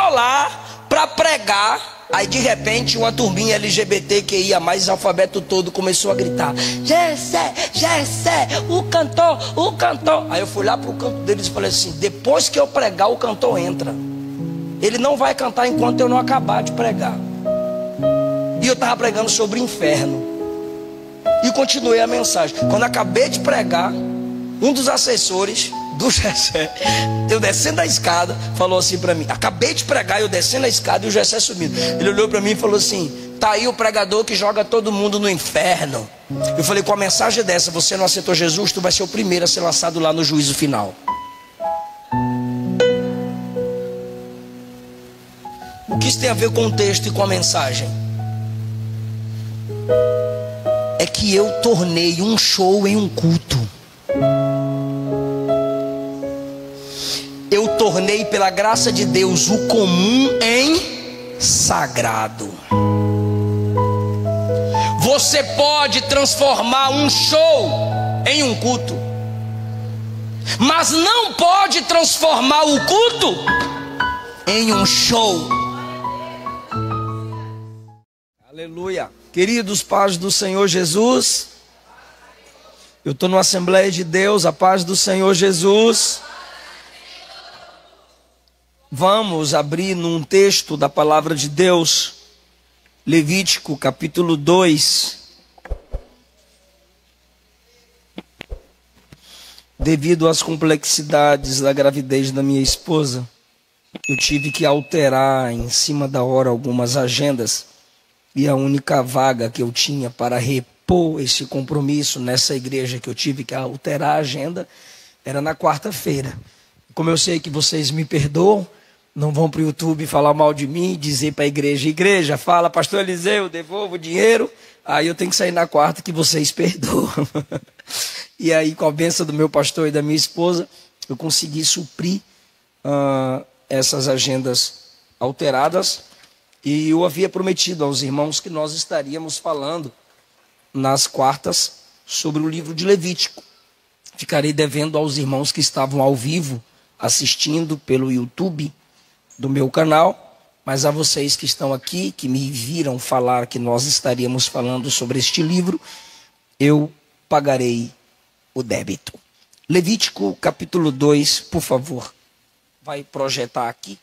lá para pregar. Aí de repente uma turminha LGBT que ia mais alfabeto todo começou a gritar: Gessé, Gessé, o cantor, o cantor. Aí eu fui lá pro canto deles e falei assim: depois que eu pregar o cantor entra. Ele não vai cantar enquanto eu não acabar de pregar. E eu estava pregando sobre inferno. E continuei a mensagem. Quando acabei de pregar, um dos assessores do Gessé, eu descendo a escada, falou assim para mim: acabei de pregar, eu descendo a escada e o Gessé subindo. Ele olhou para mim e falou assim: tá aí o pregador que joga todo mundo no inferno. Eu falei: com a mensagem dessa, você não aceitou Jesus, tu vai ser o primeiro a ser lançado lá no juízo final. O que isso tem a ver com o texto e com a mensagem? É que eu tornei um show em um culto. Eu tornei, pela graça de Deus, o comum em sagrado. Você pode transformar um show em um culto, mas não pode transformar o culto em um show. Aleluia. Queridos, paz do Senhor Jesus. Eu estou numa Assembleia de Deus, a paz do Senhor Jesus. Vamos abrir num texto da palavra de Deus, Levítico capítulo 2. Devido às complexidades da gravidez da minha esposa, eu tive que alterar em cima da hora algumas agendas. E a única vaga que eu tinha para repor esse compromisso nessa igreja que eu tive que alterar a agenda era na quarta-feira. Como eu sei que vocês me perdoam, não vão para o YouTube falar mal de mim, dizer para a igreja: igreja, fala, pastor Eliseu, devolva o dinheiro. Aí eu tenho que sair na quarta que vocês perdoam. E aí, com a bênção do meu pastor e da minha esposa, eu consegui suprir essas agendas alteradas. E eu havia prometido aos irmãos que nós estaríamos falando nas quartas sobre o livro de Levítico. Ficarei devendo aos irmãos que estavam ao vivo assistindo pelo YouTube do meu canal, mas a vocês que estão aqui, que me viram falar que nós estaríamos falando sobre este livro, eu pagarei o débito. Levítico capítulo 2, por favor. Vai projetar aqui.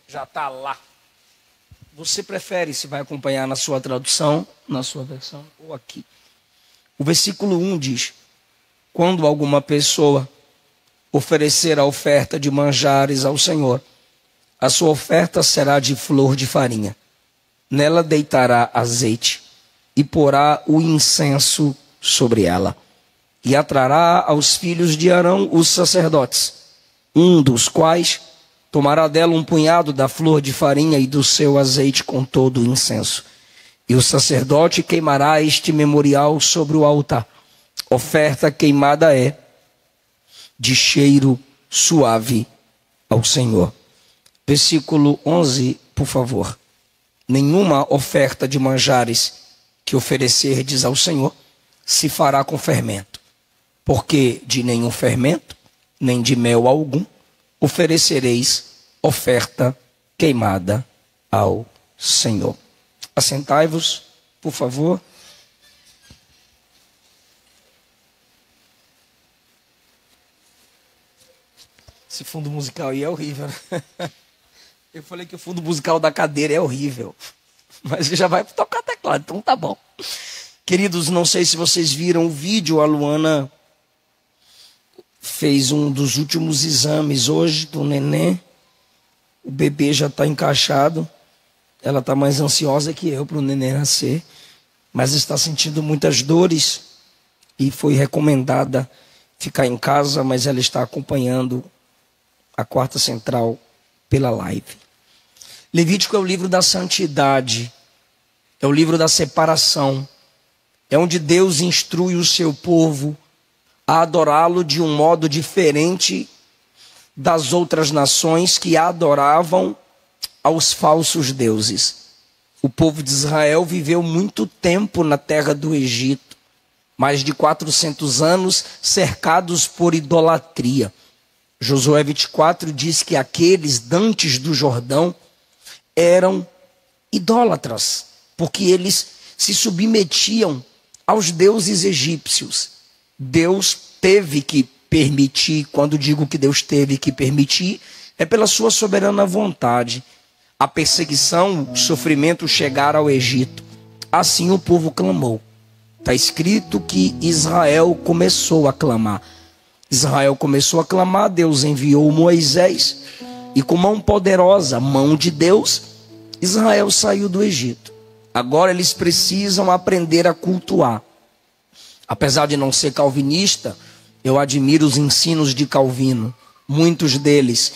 Já está lá. Você prefere se vai acompanhar na sua tradução, na sua versão, ou aqui? O versículo 1 diz: quando alguma pessoa oferecer a oferta de manjares ao Senhor, a sua oferta será de flor de farinha. Nela deitará azeite e porá o incenso sobre ela. E atrará aos filhos de Arão os sacerdotes, um dos quais tomará dela um punhado da flor de farinha e do seu azeite com todo o incenso. E o sacerdote queimará este memorial sobre o altar. Oferta queimada é de cheiro suave ao Senhor. Versículo 11, por favor. Nenhuma oferta de manjares que oferecerdes ao Senhor se fará com fermento, porque de nenhum fermento, nem de mel algum, oferecereis oferta queimada ao Senhor. Assentai-vos, por favor. Esse fundo musical aí é horrível, né? Eu falei que o fundo musical da cadeira é horrível, mas já vai tocar teclado, então tá bom. Queridos, não sei se vocês viram o vídeo, a Luana fez um dos últimos exames hoje do neném. O bebê já está encaixado. Ela está mais ansiosa que eu para o neném nascer, mas está sentindo muitas dores e foi recomendada ficar em casa, mas ela está acompanhando a quarta central pela live. Levítico é o livro da santidade, é o livro da separação, é onde Deus instrui o seu povo a adorá-lo de um modo diferente das outras nações que adoravam aos falsos deuses. O povo de Israel viveu muito tempo na terra do Egito, mais de 400 anos cercados por idolatria. Josué 24 diz que aqueles dantes do Jordão eram idólatras, porque eles se submetiam aos deuses egípcios. Deus teve que permitir, quando digo que Deus teve que permitir, é pela sua soberana vontade. A perseguição, o sofrimento chegar ao Egito. Assim o povo clamou. Está escrito que Israel começou a clamar. Israel começou a clamar, Deus enviou Moisés, e com mão poderosa, mão de Deus, Israel saiu do Egito. Agora eles precisam aprender a cultuar. Apesar de não ser calvinista, eu admiro os ensinos de Calvino, muitos deles.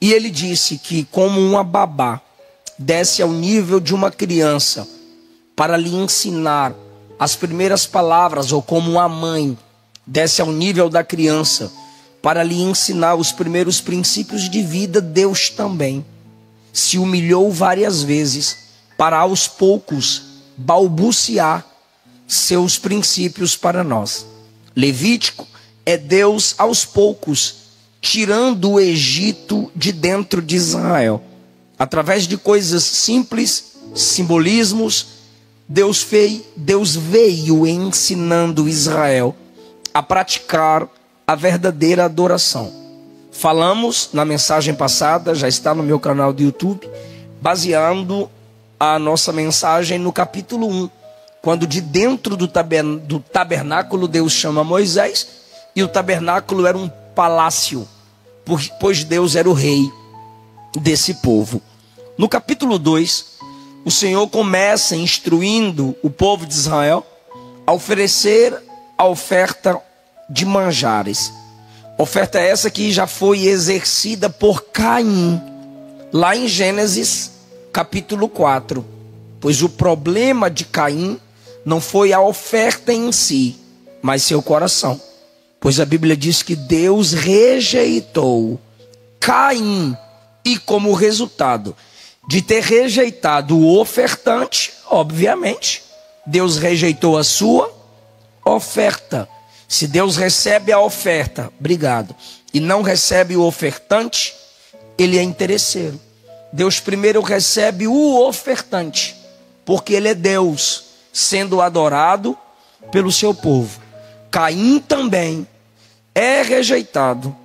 E ele disse que como uma babá desce ao nível de uma criança para lhe ensinar as primeiras palavras, ou como uma mãe desce ao nível da criança para lhe ensinar os primeiros princípios de vida, Deus também se humilhou várias vezes para aos poucos balbuciar seus princípios para nós. Levítico é Deus aos poucos tirando o Egito de dentro de Israel. Através de coisas simples, simbolismos, Deus veio ensinando Israel a praticar a verdadeira adoração. Falamos na mensagem passada, já está no meu canal do YouTube, baseando a nossa mensagem no capítulo 1, quando de dentro do tabernáculo Deus chama Moisés, e o tabernáculo era um palácio, pois Deus era o rei desse povo. No capítulo 2, o Senhor começa instruindo o povo de Israel a oferecer a oferta de manjares. Oferta essa que já foi exercida por Caim, lá em Gênesis capítulo 4. Pois o problema de Caim não foi a oferta em si, mas seu coração. Pois a Bíblia diz que Deus rejeitou Caim, e como resultado de ter rejeitado o ofertante, obviamente, Deus rejeitou a sua oferta. Se Deus recebe a oferta, obrigado, e não recebe o ofertante, ele é interesseiro. Deus primeiro recebe o ofertante, porque ele é Deus, sendo adorado pelo seu povo. Caim também é rejeitado,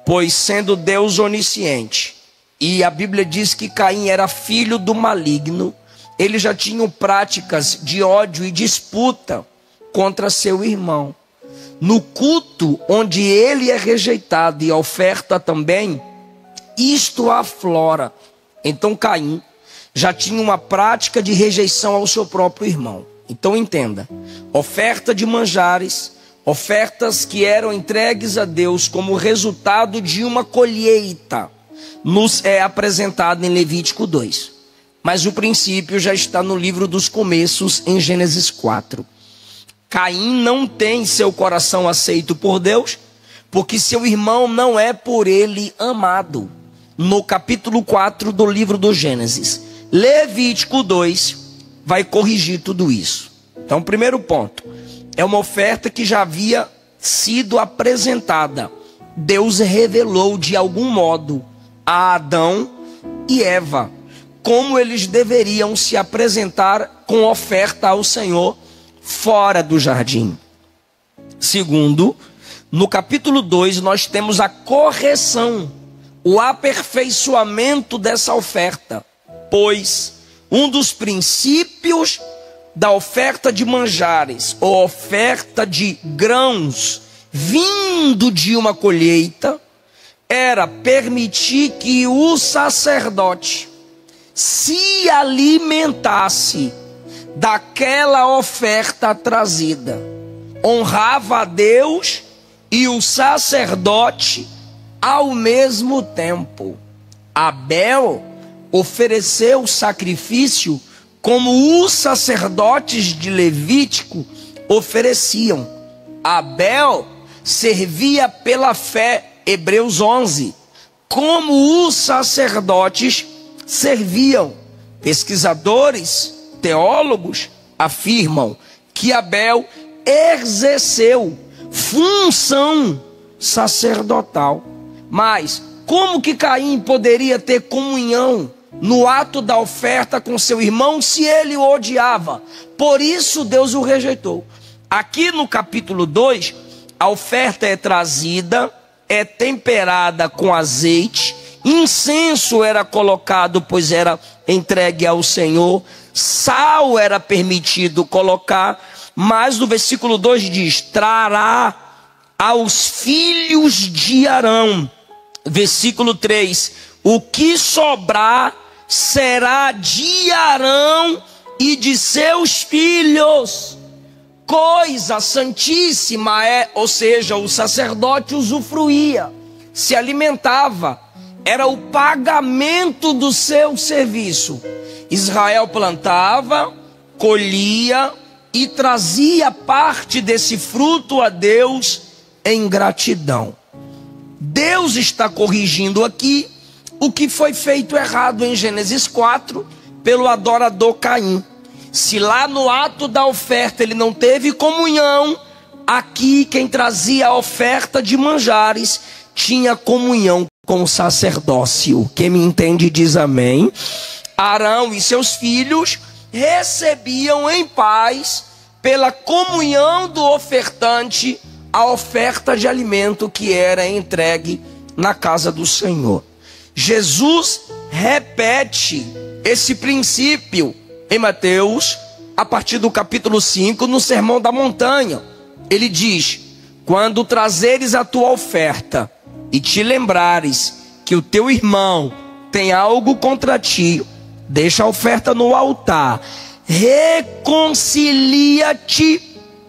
pois sendo Deus onisciente, e a Bíblia diz que Caim era filho do maligno, ele já tinha práticas de ódio e disputa contra seu irmão. No culto onde ele é rejeitado e a oferta também, isto aflora. Então Caim já tinha uma prática de rejeição ao seu próprio irmão. Então entenda, oferta de manjares, ofertas que eram entregues a Deus como resultado de uma colheita, nos é apresentado em Levítico 2. Mas o princípio já está no livro dos começos, em Gênesis 4. Caim não tem seu coração aceito por Deus, porque seu irmão não é por ele amado. No capítulo 4 do livro do Gênesis, Levítico 2 vai corrigir tudo isso. Então, primeiro ponto, é uma oferta que já havia sido apresentada. Deus revelou de algum modo a Adão e Eva como eles deveriam se apresentar com oferta ao Senhor fora do jardim. Segundo, no capítulo 2 nós temos a correção, o aperfeiçoamento dessa oferta, pois um dos princípios da oferta de manjares, ou oferta de grãos vindo de uma colheita, era permitir que o sacerdote se alimentasse daquela oferta trazida. Honrava a Deus e o sacerdote ao mesmo tempo. Abel ofereceu o sacrifício como os sacerdotes de Levítico ofereciam. Abel servia pela fé, Hebreus 11, como os sacerdotes serviam. Pesquisadores, teólogos afirmam que Abel exerceu função sacerdotal, Mas como que Caim poderia ter comunhão no ato da oferta com seu irmão se ele o odiava? Por isso Deus o rejeitou. Aqui no capítulo 2, a oferta é trazida, é temperada com azeite, incenso era colocado, pois era entregue ao Senhor, sal era permitido colocar, mas no versículo 2 diz: trará aos filhos de Arão. Versículo 3: o que sobrar será de Arão e de seus filhos. Coisa santíssima é, ou seja, o sacerdote usufruía, se alimentava, era o pagamento do seu serviço. Israel plantava, colhia e trazia parte desse fruto a Deus em gratidão. Deus está corrigindo aqui o que foi feito errado em Gênesis 4 pelo adorador Caim. Se lá no ato da oferta ele não teve comunhão, aqui quem trazia a oferta de manjares tinha comunhão com o sacerdócio. Quem me entende diz amém. Arão e seus filhos recebiam em paz, pela comunhão do ofertante, a oferta de alimento que era entregue na casa do Senhor. Jesus repete esse princípio em Mateus, a partir do capítulo 5, no Sermão da Montanha. Ele diz: quando trazeres a tua oferta e te lembrares que o teu irmão tem algo contra ti, deixa a oferta no altar, reconcilia-te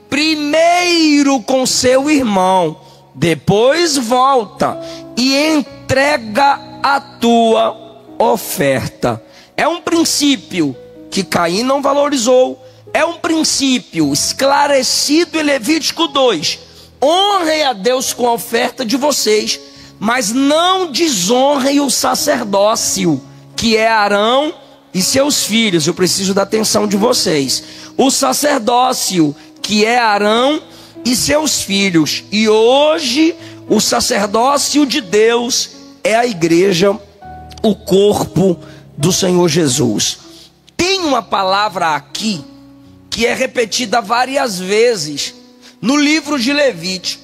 primeiro com seu irmão, depois volta e entrega a tua oferta. É um princípio que Caim não valorizou, é um princípio esclarecido em Levítico 2. Honrem a Deus com a oferta de vocês, mas não desonrem o sacerdócio, que é Arão e seus filhos. Eu preciso da atenção de vocês. O sacerdócio, que é Arão e seus filhos. E hoje o sacerdócio de Deus é a igreja, o corpo do Senhor Jesus. Tem uma palavra aqui que é repetida várias vezes no livro de Levítico,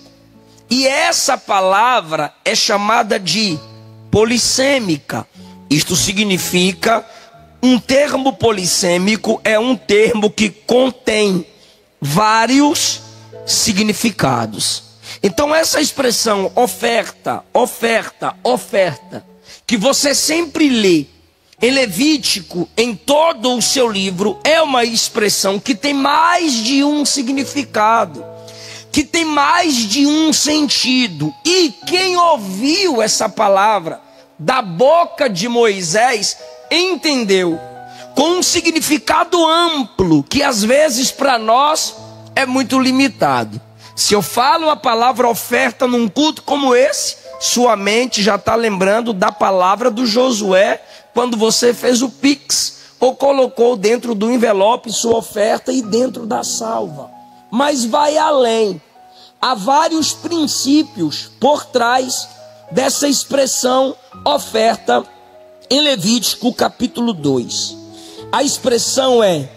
e essa palavra é chamada de polissêmica. Isto significa, um termo polissêmico é um termo que contém vários significados. Então essa expressão oferta, oferta, oferta, que você sempre lê em Levítico, em todo o seu livro, é uma expressão que tem mais de um significado, que tem mais de um sentido. E quem ouviu essa palavra da boca de Moisés entendeu com um significado amplo, que às vezes para nós é muito limitado. Se eu falo a palavra oferta num culto como esse, sua mente já está lembrando da palavra do Josué, quando você fez o Pix, ou colocou dentro do envelope sua oferta e dentro da salva. Mas vai além. Há vários princípios por trás dessa expressão oferta em Levítico capítulo 2. A expressão é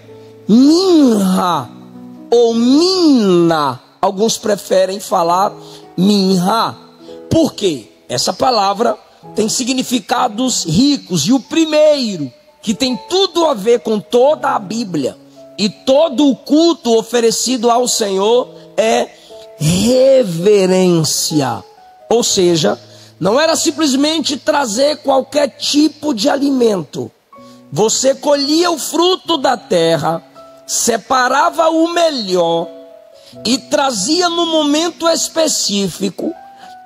minha ou mina. Alguns preferem falar minha. Por quê? Essa palavra tem significados ricos, e o primeiro, que tem tudo a ver com toda a Bíblia e todo o culto oferecido ao Senhor, é reverência. Ou seja, não era simplesmente trazer qualquer tipo de alimento. Você colhia o fruto da terra, separava o melhor e trazia no momento específico,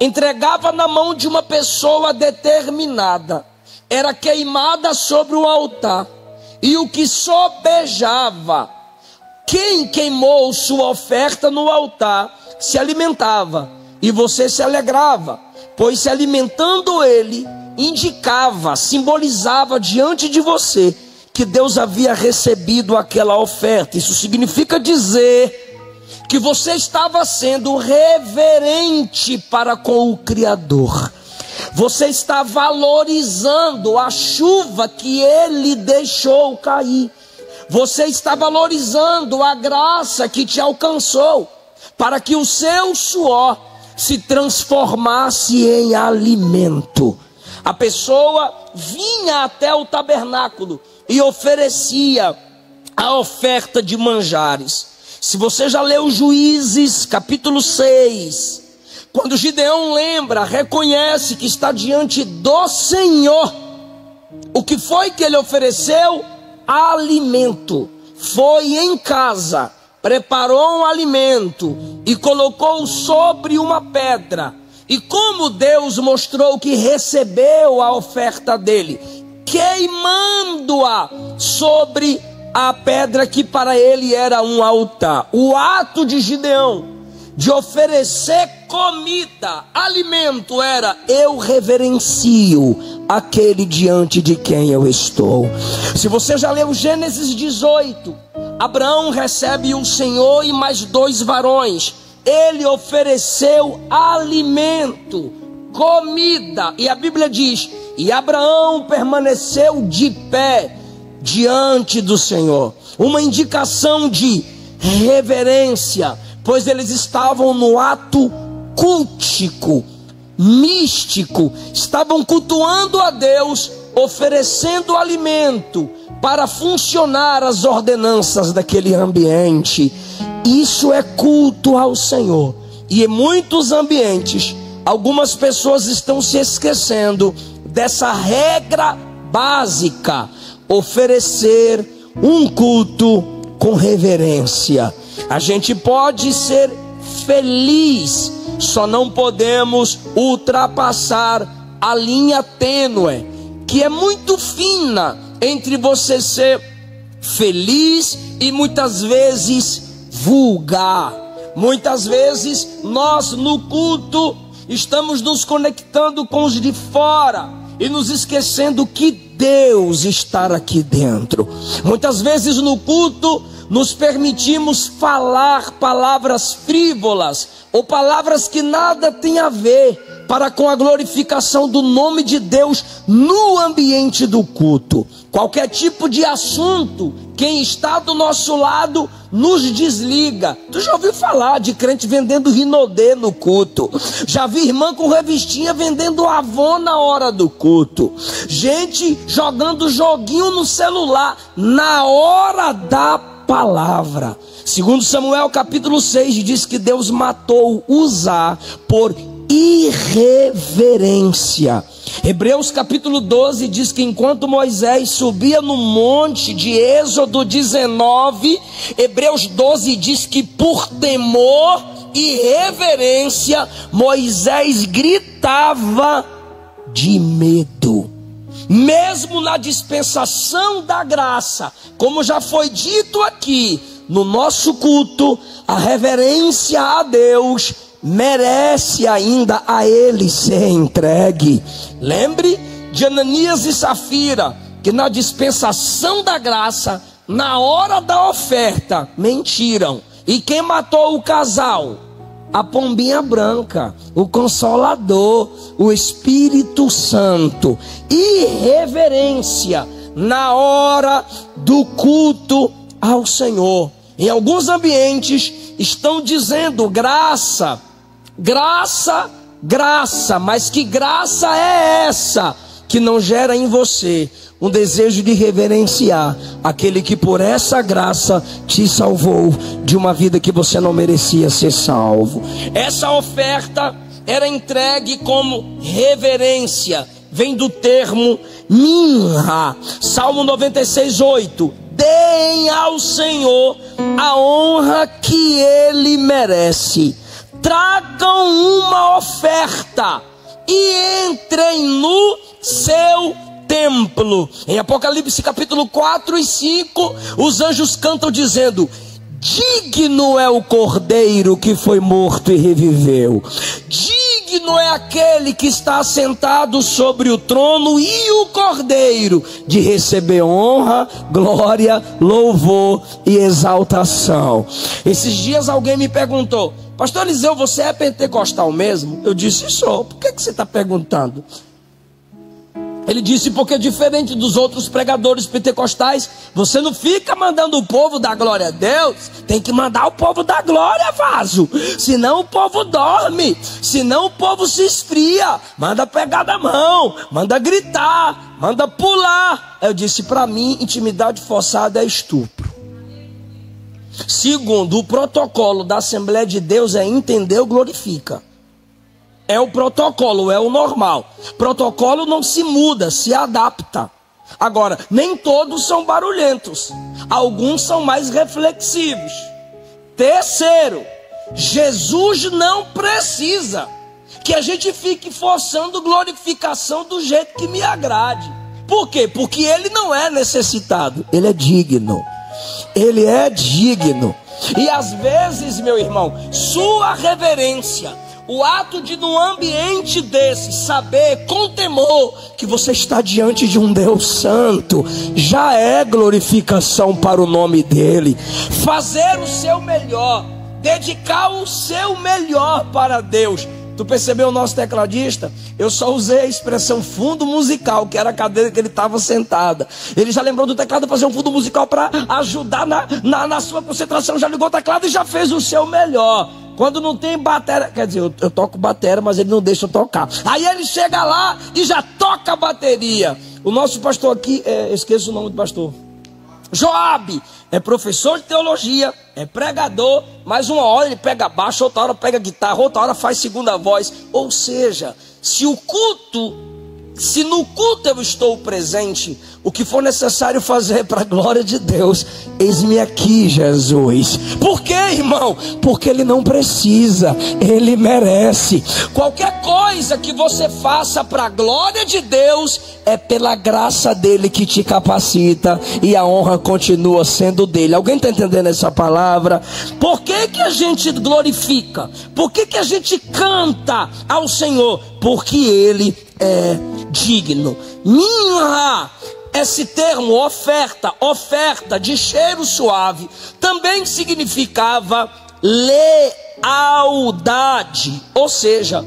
entregava na mão de uma pessoa determinada, era queimada sobre o altar, e o que sobejava, quem queimou sua oferta no altar, se alimentava, e você se alegrava, pois se alimentando ele, indicava, simbolizava diante de você, que Deus havia recebido aquela oferta. Isso significa dizer que você estava sendo reverente para com o Criador. Você está valorizando a chuva que ele deixou cair. Você está valorizando a graça que te alcançou, para que o seu suor se transformasse em alimento. A pessoa vinha até o tabernáculo e oferecia a oferta de manjares. Se você já leu Juízes, capítulo 6, quando Gideão lembra, reconhece que está diante do Senhor, o que foi que ele ofereceu? Alimento. Foi em casa, preparou um alimento e colocou sobre uma pedra. E como Deus mostrou que recebeu a oferta dele? Queimando-a sobre a pedra que para ele era um altar. O ato de Gideão de oferecer comida, alimento, era: eu reverencio aquele diante de quem eu estou. Se você já leu Gênesis 18, Abraão recebe o Senhor e mais 2 varões. Ele ofereceu alimento, comida, e a Bíblia diz: e Abraão permaneceu de pé diante do Senhor. Uma indicação de reverência, pois eles estavam no ato cultico, místico, estavam cultuando a Deus, oferecendo alimento para funcionar as ordenanças daquele ambiente. Isso é culto ao Senhor. E em muitos ambientes, algumas pessoas estão se esquecendo dessa regra básica: oferecer um culto com reverência. A gente pode ser feliz, só não podemos ultrapassar a linha tênue, que é muito fina, entre você ser feliz e muitas vezes vulgar. Muitas vezes nós no culto estamos nos conectando com os de fora e nos esquecendo que Deus está aqui dentro. Muitas vezes no culto nos permitimos falar palavras frívolas ou palavras que nada têm a ver para com a glorificação do nome de Deus no ambiente do culto. Qualquer tipo de assunto, quem está do nosso lado nos desliga. Tu já ouviu falar de crente vendendo Rinodê no culto? Já vi irmã com revistinha vendendo Avon na hora do culto. Gente jogando joguinho no celular na hora da palavra. Segundo Samuel capítulo 6 diz que Deus matou Uzá por irreverência. Hebreus capítulo 12 diz que enquanto Moisés subia no monte de Êxodo 19, Hebreus 12 diz que por temor e reverência Moisés gritava de medo. Mesmo na dispensação da graça, como já foi dito aqui, no nosso culto, a reverência a Deus merece ainda a ele ser entregue. Lembre de Ananias e Safira, que na dispensação da graça, na hora da oferta, mentiram. E quem matou o casal? A pombinha branca, o Consolador, o Espírito Santo. Irreverência na hora do culto ao Senhor. Em alguns ambientes estão dizendo graça, graça, graça, mas que graça é essa que não gera em você um desejo de reverenciar aquele que por essa graça te salvou de uma vida que você não merecia ser salvo? Essa oferta era entregue como reverência, vem do termo minha. Salmo 96:8: deem ao Senhor a honra que Ele merece. Tragam uma oferta e entrem no seu templo. Em Apocalipse capítulo 4 e 5, os anjos cantam dizendo: digno é o Cordeiro que foi morto e reviveu. Digno é aquele que está assentado sobre o trono e o Cordeiro de receber honra, glória, louvor e exaltação. Esses dias alguém me perguntou: pastor Eliseu, você é pentecostal mesmo? Eu disse, sou. Por que você está perguntando? Ele disse, porque diferente dos outros pregadores pentecostais, você não fica mandando o povo dar glória a Deus, tem que mandar o povo dar glória, vaso. Senão o povo dorme, senão o povo se esfria. Manda pegar na mão, manda gritar, manda pular. Eu disse, para mim, intimidade forçada é estupro. Segundo, o protocolo da Assembleia de Deus é entender o glorifica. É o protocolo, é o normal. Protocolo não se muda, se adapta. Agora, nem todos são barulhentos. Alguns são mais reflexivos. Terceiro, Jesus não precisa que a gente fique forçando glorificação do jeito que me agrade. Por quê? Porque ele não é necessitado, ele é digno. Ele é digno. E às vezes, meu irmão, sua reverência, o ato de num ambiente desse saber com temor que você está diante de um Deus santo, já é glorificação para o nome dele. Fazer o seu melhor, dedicar o seu melhor para Deus. Tu percebeu o nosso tecladista? Eu só usei a expressão fundo musical, que era a cadeira que ele estava sentada. Ele já lembrou do teclado fazer um fundo musical para ajudar na sua concentração. Já ligou o teclado e já fez o seu melhor. Quando não tem bateria, quer dizer, eu toco bateria, mas ele não deixa eu tocar. Aí ele chega lá e já toca a bateria. O nosso pastor aqui, esqueço o nome do pastor, Joabe, é professor de teologia, é pregador, mas uma hora ele pega baixo, outra hora pega guitarra, outra hora faz segunda voz. Ou seja, se no culto eu estou presente, o que for necessário fazer para a glória de Deus, eis-me aqui, Jesus. Por quê, irmão? Porque ele não precisa, ele merece. Qualquer coisa que você faça para a glória de Deus, é pela graça dele que te capacita, e a honra continua sendo dele. Alguém está entendendo essa palavra? Por que que a gente glorifica? Por que que a gente canta ao Senhor? Porque ele é digno. Minha, esse termo oferta de cheiro suave, também significava lealdade, ou seja,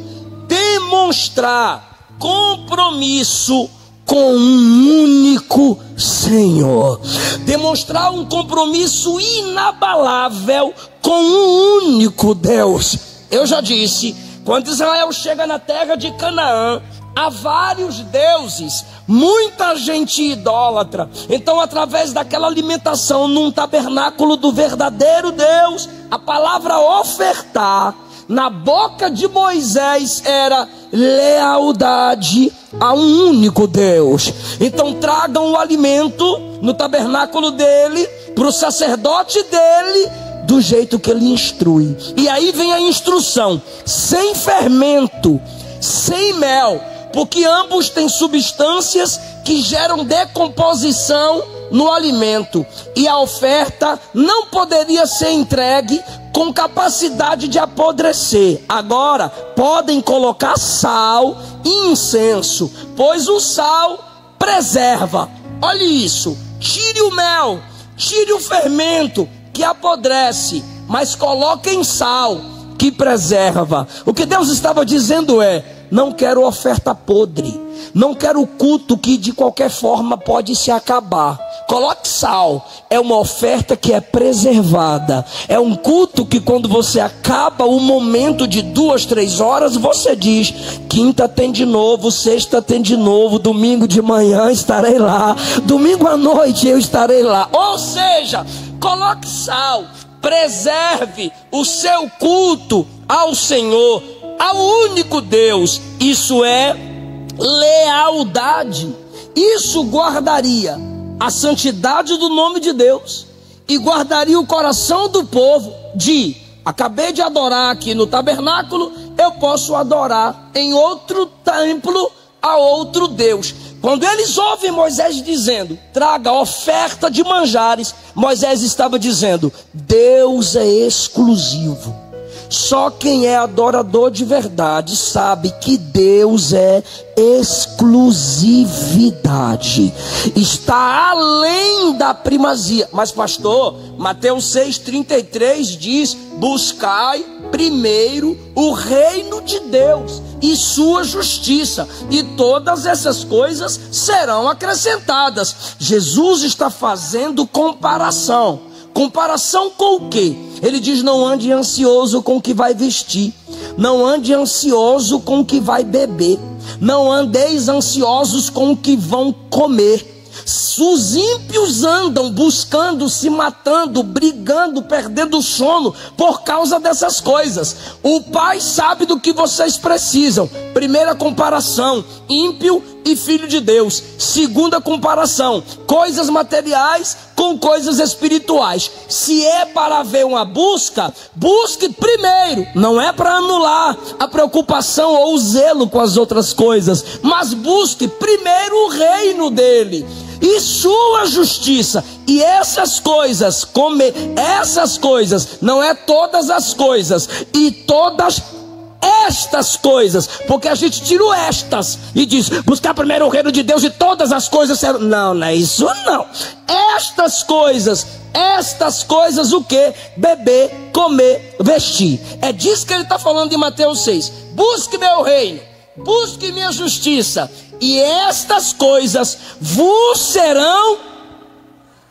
demonstrar compromisso com um único Senhor, demonstrar um compromisso inabalável com um único Deus. Eu já disse, quando Israel chega na terra de Canaã, há vários deuses, muita gente idólatra. Então, através daquela alimentação num tabernáculo do verdadeiro Deus, a palavra ofertar na boca de Moisés era lealdade a um único Deus. Então tragam o alimento no tabernáculo dele, para o sacerdote dele, do jeito que ele instrui. E aí vem a instrução: sem fermento, sem mel, porque ambos têm substâncias que geram decomposição no alimento, e a oferta não poderia ser entregue com capacidade de apodrecer. Agora podem colocar sal e incenso, pois o sal preserva. Olhe isso, tire o mel, tire o fermento que apodrece, mas coloquem sal que preserva. O que Deus estava dizendo é: não quero oferta podre, não quero culto que de qualquer forma pode se acabar. Coloque sal, é uma oferta que é preservada, é um culto que quando você acaba o momento de 2, 3 horas, você diz: quinta tem de novo, sexta tem de novo, domingo de manhã estarei lá, domingo à noite eu estarei lá. Ou seja, coloque sal, preserve o seu culto ao Senhor, ao único Deus. Isso é lealdade. Isso guardaria a santidade do nome de Deus e guardaria o coração do povo de: acabei de adorar aqui no tabernáculo, eu posso adorar em outro templo a outro Deus. Quando eles ouvem Moisés dizendo: traga oferta de manjares, Moisés estava dizendo: Deus é exclusivo. Só quem é adorador de verdade sabe que Deus é exclusividade, está além da primazia. Mas pastor, Mateus 6,33 diz: buscai primeiro o reino de Deus e sua justiça, e todas essas coisas serão acrescentadas. Jesus está fazendo comparação. Comparação com o quê? Ele diz: não ande ansioso com o que vai vestir, não ande ansioso com o que vai beber, não andeis ansiosos com o que vão comer. Os ímpios andam buscando, se matando, brigando, perdendo o sono por causa dessas coisas. O Pai sabe do que vocês precisam. Primeira comparação: ímpio e filho de Deus. Segunda comparação: coisas materiais com coisas espirituais. Se é para haver uma busca, busque primeiro. Não é para anular a preocupação ou o zelo com as outras coisas, mas busque primeiro o reino dele e sua justiça. E essas coisas, não é todas as coisas, e todas estas coisas, porque a gente tira o estas e diz: buscar primeiro o reino de Deus e todas as coisas serão. Não, não é isso não. Estas coisas o que? Beber, comer, vestir. É disso que ele está falando em Mateus 6. Busque meu reino, busque minha justiça, e estas coisas vos serão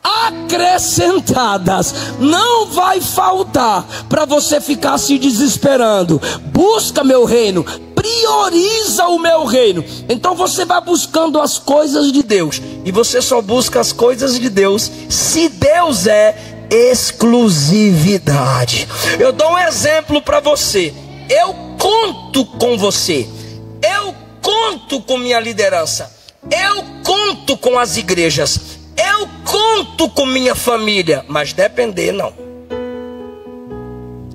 acrescentadas. Não vai faltar para você ficar se desesperando. Busca meu reino, prioriza o meu reino. Então você vai buscando as coisas de Deus, e você só busca as coisas de Deus se Deus é exclusividade. Eu dou um exemplo para você. Eu conto com você, eu conto com minha liderança, eu conto com as igrejas, eu conto com minha família, mas depender não.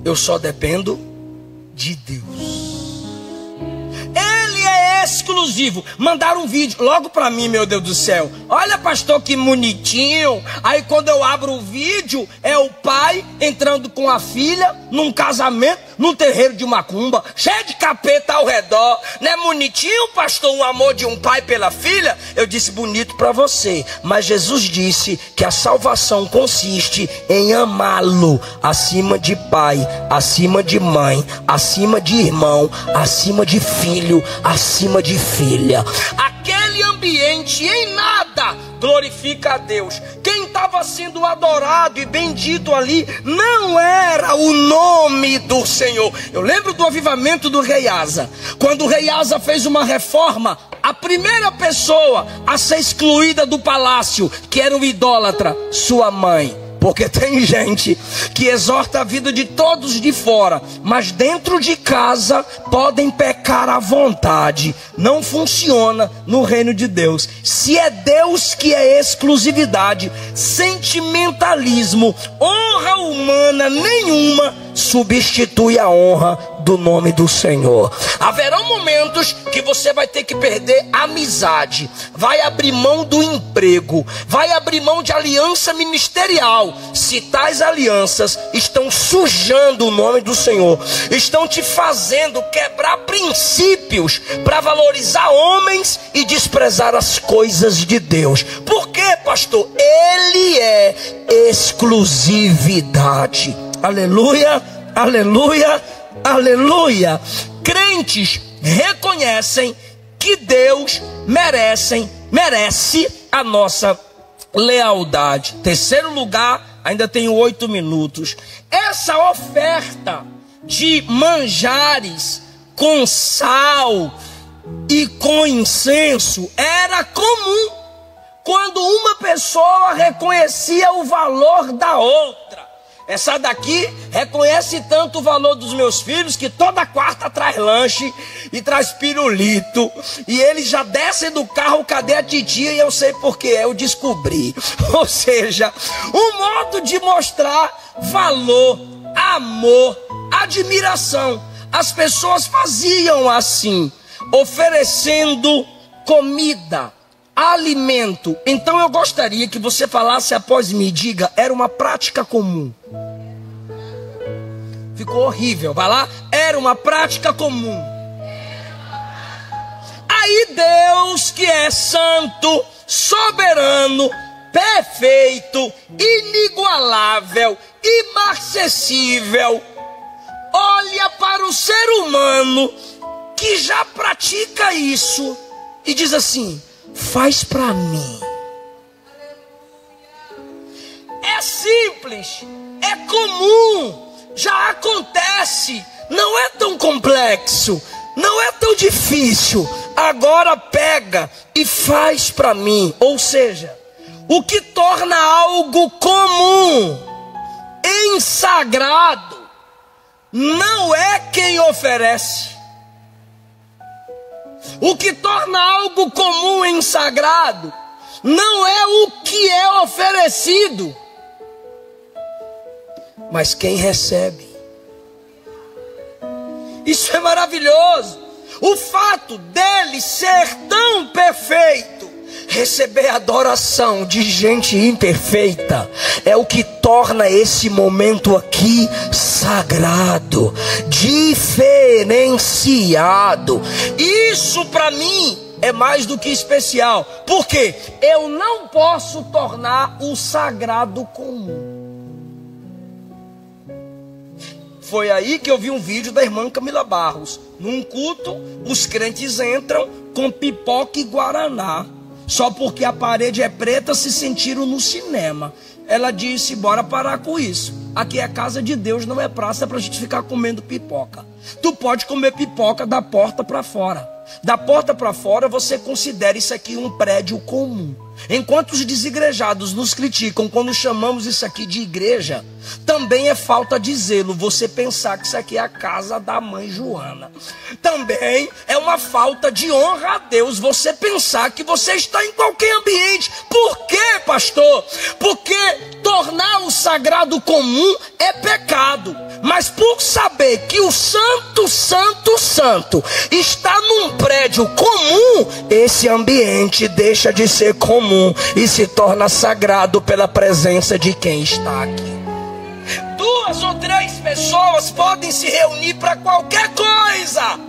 Eu só dependo de Deus. Ele é exclusivo. Mandaram um vídeo logo para mim, meu Deus do céu. Olha, pastor, que bonitinho. Aí quando eu abro o vídeo, é o pai entrando com a filha num casamento, num terreiro de macumba, cheio de capeta ao redor. Não é bonitinho, pastor, um amor de um pai pela filha? Eu disse: bonito para você, mas Jesus disse que a salvação consiste em amá-lo acima de pai, acima de mãe, acima de irmão, acima de filho, acima de filha. Aquele ambiente em nada glorifica a Deus. Quem estava sendo adorado e bendito ali não era o nome do Senhor. Eu lembro do avivamento do rei Asa. Quando o rei Asa fez uma reforma, a primeira pessoa a ser excluída do palácio, que era um idólatra, sua mãe. Porque tem gente que exorta a vida de todos de fora, mas dentro de casa podem pecar à vontade. Não funciona no reino de Deus. Se é Deus que é exclusividade, sentimentalismo, honra humana nenhuma substitui a honra do nome do Senhor. Haverão momentos que você vai ter que perder amizade, vai abrir mão do emprego, vai abrir mão de aliança ministerial, se tais alianças estão sujando o nome do Senhor, estão te fazendo quebrar princípios para valorizar homens e desprezar as coisas de Deus. Por quê, pastor? Ele é exclusividade. Aleluia, aleluia, aleluia. Crentes reconhecem que Deus merece a nossa lealdade. Terceiro lugar, ainda tenho 8 minutos. Essa oferta de manjares com sal e com incenso era comum quando uma pessoa reconhecia o valor da outra. Essa daqui reconhece tanto o valor dos meus filhos que toda quarta traz lanche e traz pirulito. E eles já descem do carro: cadê a titia? E eu sei por quê, eu descobri. Ou seja, um modo de mostrar valor, amor, admiração. As pessoas faziam assim, oferecendo comida, alimento. Então eu gostaria que você falasse após mim, diga: era uma prática comum. Ficou horrível, vai lá. Era uma prática comum. Aí Deus, que é santo, soberano, perfeito, inigualável, inacessível, olha para o ser humano que já pratica isso e diz assim: faz para mim. É simples, é comum, já acontece, não é tão complexo, não é tão difícil. Agora pega e faz para mim. Ou seja, o que torna algo comum em sagrado não é quem oferece. O que torna algo comum em sagrado não é o que é oferecido, mas quem recebe. Isso é maravilhoso. O fato dele ser tão perfeito, receber adoração de gente imperfeita, é o que torna esse momento aqui sagrado, diferenciado. Isso para mim é mais do que especial, porque eu não posso tornar o sagrado comum. Foi aí que eu vi um vídeo da irmã Camila Barros. Num culto, os crentes entram com pipoca e guaraná, só porque a parede é preta, se sentiram no cinema. Ela disse: bora parar com isso. Aqui é casa de Deus, não é praça para a gente ficar comendo pipoca. Tu pode comer pipoca da porta para fora. Da porta para fora você considera isso aqui um prédio comum. Enquanto os desigrejados nos criticam quando chamamos isso aqui de igreja, também é falta de zelo você pensar que isso aqui é a casa da mãe Joana. Também é uma falta de honra a Deus você pensar que você está em qualquer ambiente. Por quê, pastor? Porque tornar o sagrado comum é pecado. Mas por saber que o Santo, Santo, Santo está num prédio comum, esse ambiente deixa de ser comum e se torna sagrado pela presença de quem está aqui. 2 ou 3 pessoas podem se reunir para qualquer coisa,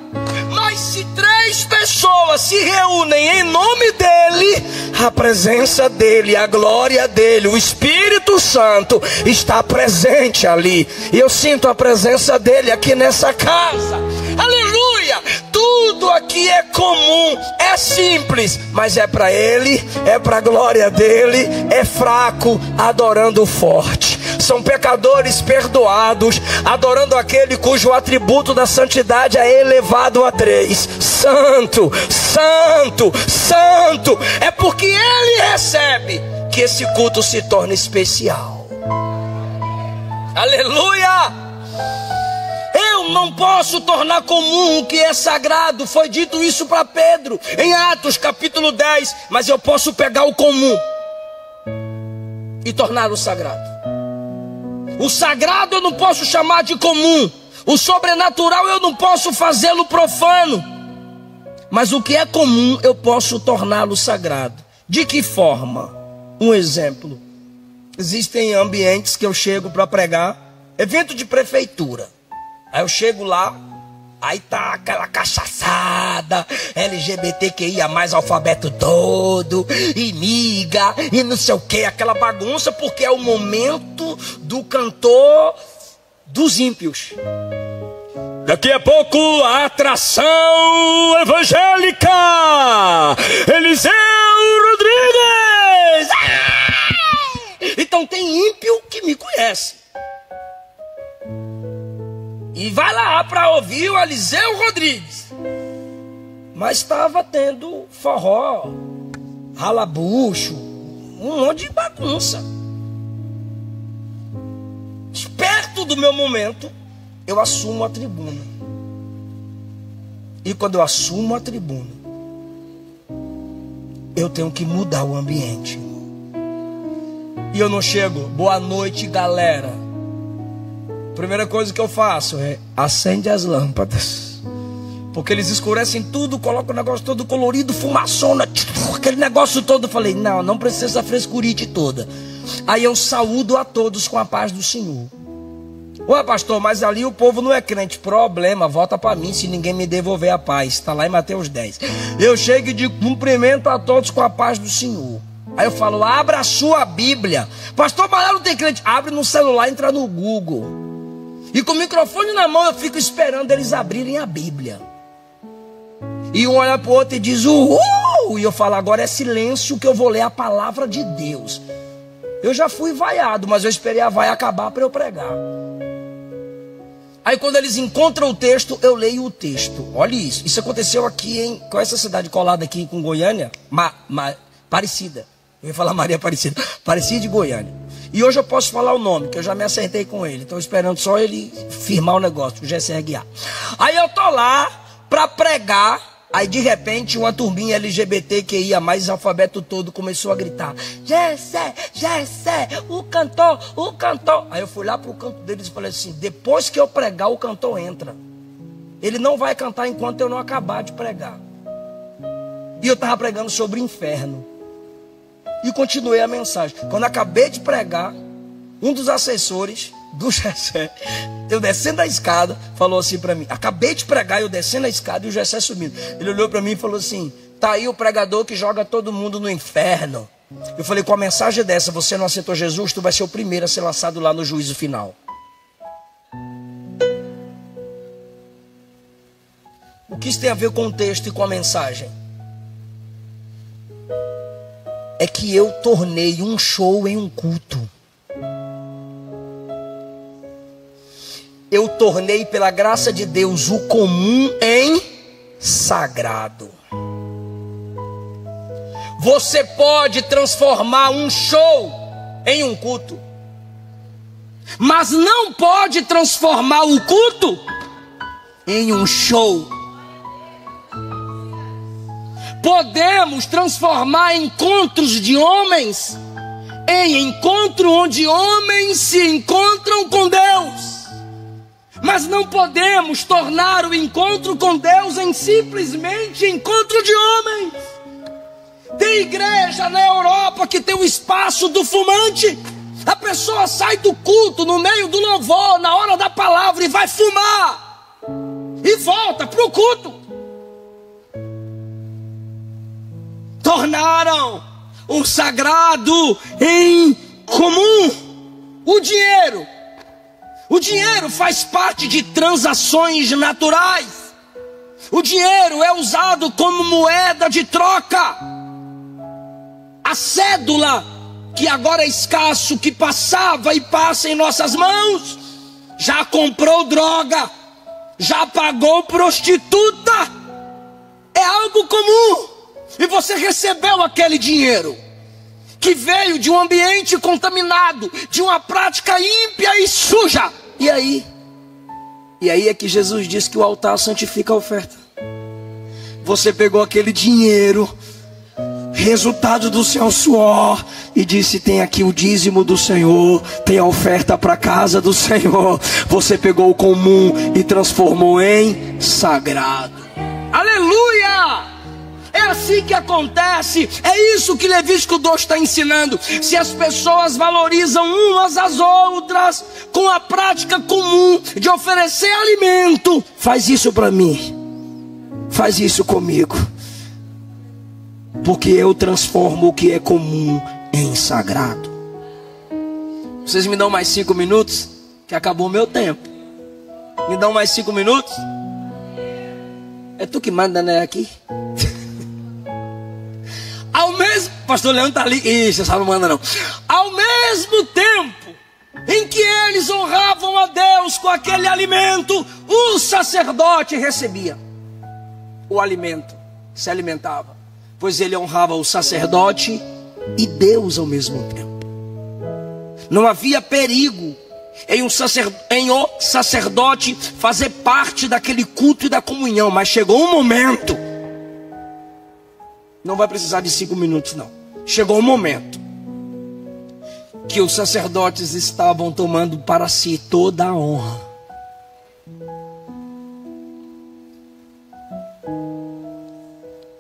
mas se 3 pessoas se reúnem em nome dele, a presença dele, a glória dele, o Espírito Santo está presente ali. E eu sinto a presença dele aqui nessa casa. Aleluia! Tudo aqui é comum, é simples, mas é para ele, é para a glória dele. É fraco adorando o forte. São pecadores perdoados, adorando aquele cujo atributo da santidade é elevado a 3. Santo, Santo, Santo. É porque ele recebe que esse culto se torna especial. Aleluia! Eu não posso tornar comum o que é sagrado. Foi dito isso para Pedro em Atos capítulo 10. Mas eu posso pegar o comum e torná-lo sagrado. O sagrado eu não posso chamar de comum. O sobrenatural eu não posso fazê-lo profano. Mas o que é comum eu posso torná-lo sagrado. De que forma? Um exemplo. Existem ambientes que eu chego para pregar. Evento de prefeitura. Aí eu chego lá, aí tá aquela cachaçada, LGBTQIA+, alfabeto todo, e miga, e não sei o que, aquela bagunça, porque é o momento do cantor dos ímpios. Daqui a pouco a atração evangélica, Eliseu Rodrigues. Então tem ímpio que me conhece e vai lá para ouvir o Eliseu Rodrigues. Mas estava tendo forró, ralabucho, um monte de bagunça. Perto do meu momento, eu assumo a tribuna. E quando eu assumo a tribuna, eu tenho que mudar o ambiente. E eu não chego, boa noite galera. Primeira coisa que eu faço é acende as lâmpadas, porque eles escurecem tudo, colocam o negócio todo colorido, fumaçona, aquele negócio todo. Eu falei, não precisa essa frescurite toda. Aí eu saúdo a todos com a paz do Senhor. Ué pastor, mas ali o povo não é crente. Problema, volta para mim se ninguém me devolver a paz. Está lá em Mateus 10. Eu chego e digo, cumprimento a todos com a paz do Senhor. Aí eu falo, abra a sua Bíblia. Pastor, mas lá não tem crente. Abre no celular, entra no Google. E com o microfone na mão eu fico esperando eles abrirem a Bíblia. E um olha para o outro e diz, uhul! E eu falo, agora é silêncio que eu vou ler a palavra de Deus. Eu já fui vaiado, mas eu esperei a vaia acabar para eu pregar. Aí quando eles encontram o texto, eu leio o texto. Olha isso. Isso aconteceu aqui em... Qual é essa cidade colada aqui com Goiânia? Parecida. Eu ia falar Maria Aparecida. Aparecida de Goiânia. E hoje eu posso falar o nome, que eu já me acertei com ele. Estou esperando só ele firmar o negócio, o Gessé Aguiar. Aí eu tô lá para pregar. Aí de repente uma turminha LGBT que ia mais alfabeto todo começou a gritar, Gessé, Gessé, o cantor, o cantor. Aí eu fui lá pro canto deles e falei assim, depois que eu pregar o cantor entra. Ele não vai cantar enquanto eu não acabar de pregar. E eu estava pregando sobre o inferno. E continuei a mensagem. Quando acabei de pregar, um dos assessores do Gessé, eu descendo a escada, falou assim para mim, acabei de pregar, eu descendo a escada e o Gessé subindo. Ele olhou para mim e falou assim, tá aí o pregador que joga todo mundo no inferno. Eu falei, com a mensagem dessa, você não aceitou Jesus, tu vai ser o primeiro a ser lançado lá no juízo final. O que isso tem a ver com o texto e com a mensagem? É que eu tornei um show em um culto. Eu tornei, pela graça de Deus, o comum em sagrado. Você pode transformar um show em um culto, mas não pode transformar o culto em um show. Podemos transformar encontros de homens em encontro onde homens se encontram com Deus. Mas não podemos tornar o encontro com Deus em simplesmente encontro de homens. Tem igreja na Europa que tem o espaço do fumante. A pessoa sai do culto no meio do louvor, na hora da palavra, e vai fumar. E volta para o culto. Tornaram o sagrado em comum. O dinheiro. O dinheiro faz parte de transações naturais. O dinheiro é usado como moeda de troca. A cédula, que agora é escasso, que passava e passa em nossas mãos, já comprou droga, já pagou prostituta. É algo comum. E você recebeu aquele dinheiro que veio de um ambiente contaminado, de uma prática ímpia e suja. E aí? E aí é que Jesus diz que o altar santifica a oferta. Você pegou aquele dinheiro, resultado do seu suor, e disse, tem aqui o dízimo do Senhor, tem a oferta para a casa do Senhor. Você pegou o comum e transformou em sagrado. Aleluia! É assim que acontece. É isso que Levítico 2 está ensinando. Se as pessoas valorizam umas às outras com a prática comum de oferecer alimento, faz isso para mim, faz isso comigo, porque eu transformo o que é comum em sagrado. Vocês me dão mais 5 minutos? Que acabou o meu tempo. Me dão mais 5 minutos? É tu que manda, né, aqui? Ao mesmo... Pastor Leandro está ali. Ixi, essa não manda não. Ao mesmo tempo em que eles honravam a Deus com aquele alimento, o sacerdote recebia o alimento, se alimentava, pois ele honrava o sacerdote e Deus ao mesmo tempo. Não havia perigo em o sacerdote fazer parte daquele culto e da comunhão, mas chegou um momento, não vai precisar de 5 minutos não, chegou um momento que os sacerdotes estavam tomando para si toda a honra.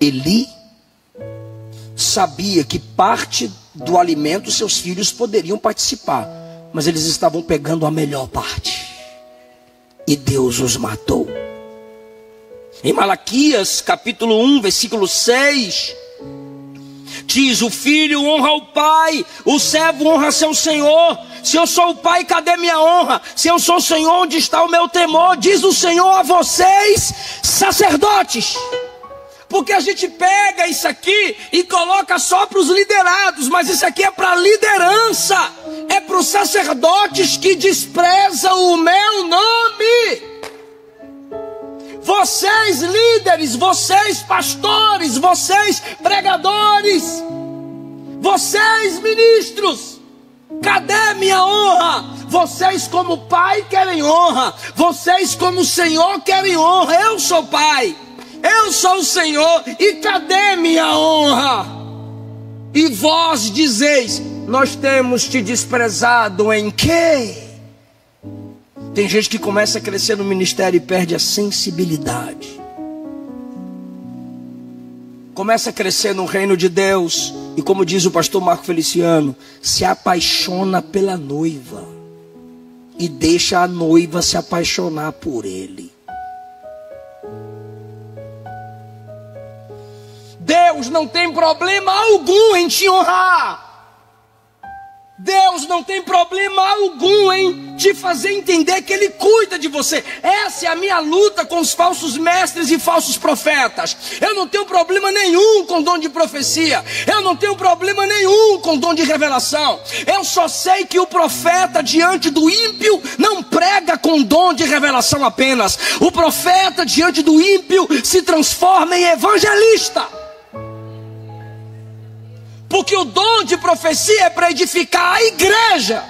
Eli sabia que parte do alimento seus filhos poderiam participar, mas eles estavam pegando a melhor parte, e Deus os matou. Em Malaquias capítulo 1 versículo 6, Diz: o filho honra o pai, o servo honra seu senhor. Se eu sou o pai, cadê minha honra? Se eu sou o Senhor, onde está o meu temor? Diz o Senhor a vocês, sacerdotes. Porque a gente pega isso aqui e coloca só para os liderados, mas isso aqui é para a liderança, é para os sacerdotes que desprezam o meu nome. Vocês líderes, vocês pastores, vocês pregadores, vocês ministros, cadê minha honra? Vocês como pai querem honra, vocês como Senhor querem honra. Eu sou pai, eu sou o Senhor, e cadê minha honra? E vós dizeis: nós temos te desprezado em quê? Tem gente que começa a crescer no ministério e perde a sensibilidade. Começa a crescer no reino de Deus e, como diz o pastor Marco Feliciano, se apaixona pela noiva e deixa a noiva se apaixonar por ele. Deus não tem problema algum em te honrar. Deus não tem problema algum em te fazer entender que Ele cuida de você. Essa é a minha luta com os falsos mestres e falsos profetas. Eu não tenho problema nenhum com dom de profecia. Eu não tenho problema nenhum com dom de revelação. Eu só sei que o profeta diante do ímpio não prega com dom de revelação apenas. O profeta diante do ímpio se transforma em evangelista. Porque o dom de profecia é para edificar a igreja.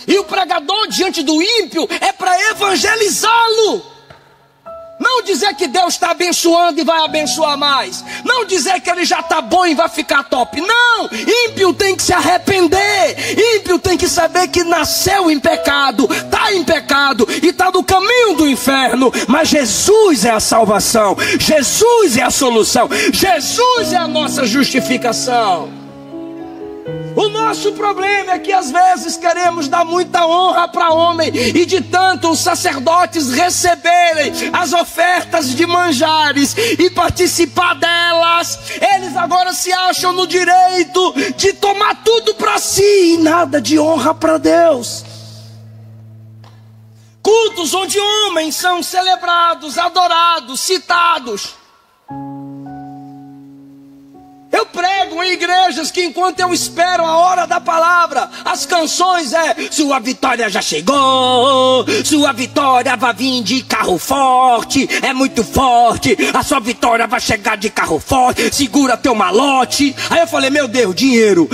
E o pregador diante do ímpio é para evangelizá-lo. Não dizer que Deus está abençoando e vai abençoar mais. Não dizer que ele já está bom e vai ficar top. Não, ímpio tem que se arrepender. Ímpio tem que saber que nasceu em pecado, está em pecado e está no caminho do inferno. Mas Jesus é a salvação, Jesus é a solução, Jesus é a nossa justificação. O nosso problema é que às vezes queremos dar muita honra para homem, e de tanto os sacerdotes receberem as ofertas de manjares e participar delas, eles agora se acham no direito de tomar tudo para si e nada de honra para Deus. Cultos onde homens são celebrados, adorados, citados. Eu prego em igrejas que, enquanto eu espero a hora da palavra, as canções sua vitória já chegou, sua vitória vai vir de carro forte, é muito forte, a sua vitória vai chegar de carro forte, segura teu malote. Aí eu falei: meu Deus, dinheiro.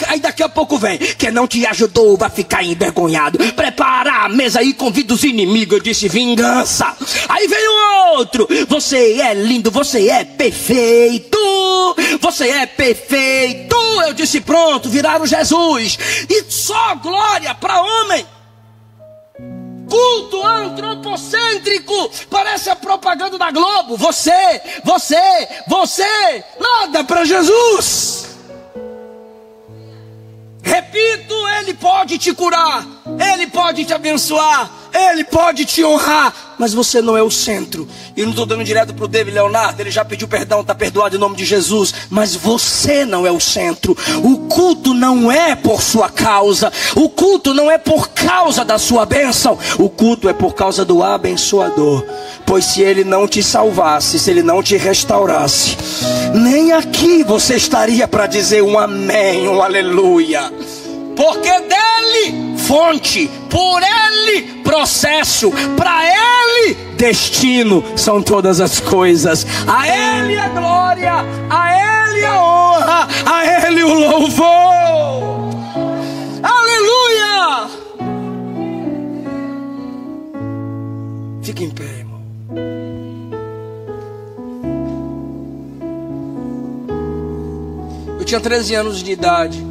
Aí daqui a pouco vem: quem não te ajudou vai ficar envergonhado, prepara a mesa e convida os inimigos. Eu disse: vingança. Aí veio outro: você é lindo, você é perfeito, você é perfeito. Eu disse: pronto, viraram Jesus. E só glória para homem. Culto antropocêntrico, parece a propaganda da Globo. Você, nada para Jesus. Repito, Ele pode te curar, Ele pode te abençoar, Ele pode te honrar, mas você não é o centro. E não estou dando direto para o David Leonardo, ele já pediu perdão, está perdoado em nome de Jesus. Mas você não é o centro. O culto não é por sua causa, o culto não é por causa da sua bênção, o culto é por causa do abençoador. Pois se Ele não te salvasse, se Ele não te restaurasse, nem aqui você estaria para dizer um amém, um aleluia. Porque dele fonte, por ele processo, para ele destino são todas as coisas. A ele a glória, a ele a honra, a ele o louvor. Aleluia! Fique em pé, irmão. Eu tinha 13 anos de idade,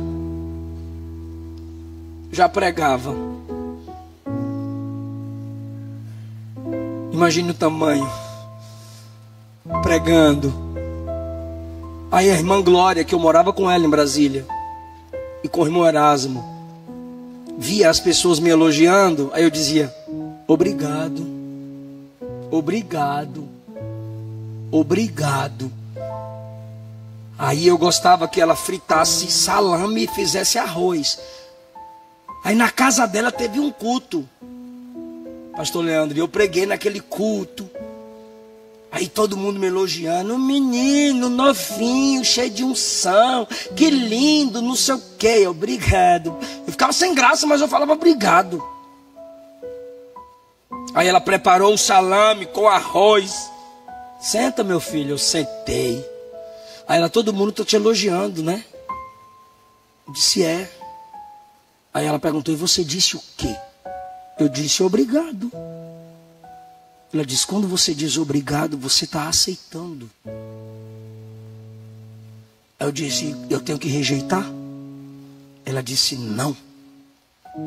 já pregava. Imagine o tamanho, pregando. Aí a irmã Glória, que eu morava com ela em Brasília, e com o irmão Erasmo, via as pessoas me elogiando. Aí eu dizia: obrigado, obrigado, obrigado. Aí eu gostava que ela fritasse salame e fizesse arroz. Aí na casa dela teve um culto, pastor Leandro, e eu preguei naquele culto. Aí todo mundo me elogiando, um menino novinho, cheio de unção, que lindo, não sei o que, obrigado. Eu ficava sem graça, mas eu falava obrigado. Aí ela preparou o salame com arroz. Senta, meu filho, eu sentei. Aí ela, todo mundo está te elogiando, né? Eu disse, é. Aí ela perguntou, e você disse o quê? Eu disse, obrigado. Ela disse, quando você diz obrigado, você está aceitando. Eu disse, eu tenho que rejeitar? Ela disse, não.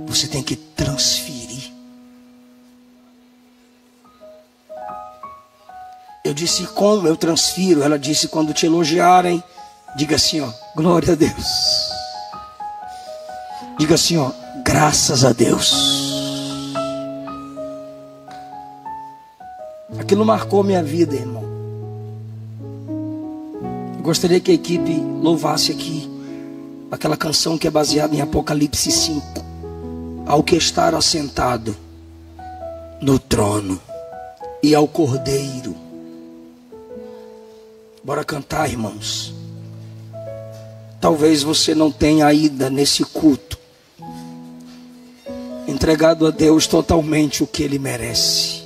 Você tem que transferir. Eu disse, como eu transfiro? Ela disse, quando te elogiarem, diga assim, ó, glória a Deus. Diga assim, ó, graças a Deus. Aquilo marcou minha vida, irmão. Eu gostaria que a equipe louvasse aqui aquela canção que é baseada em Apocalipse 5. Ao que estar assentado no trono e ao Cordeiro. Bora cantar, irmãos. Talvez você não tenha ainda nesse culto entregado a Deus totalmente o que Ele merece.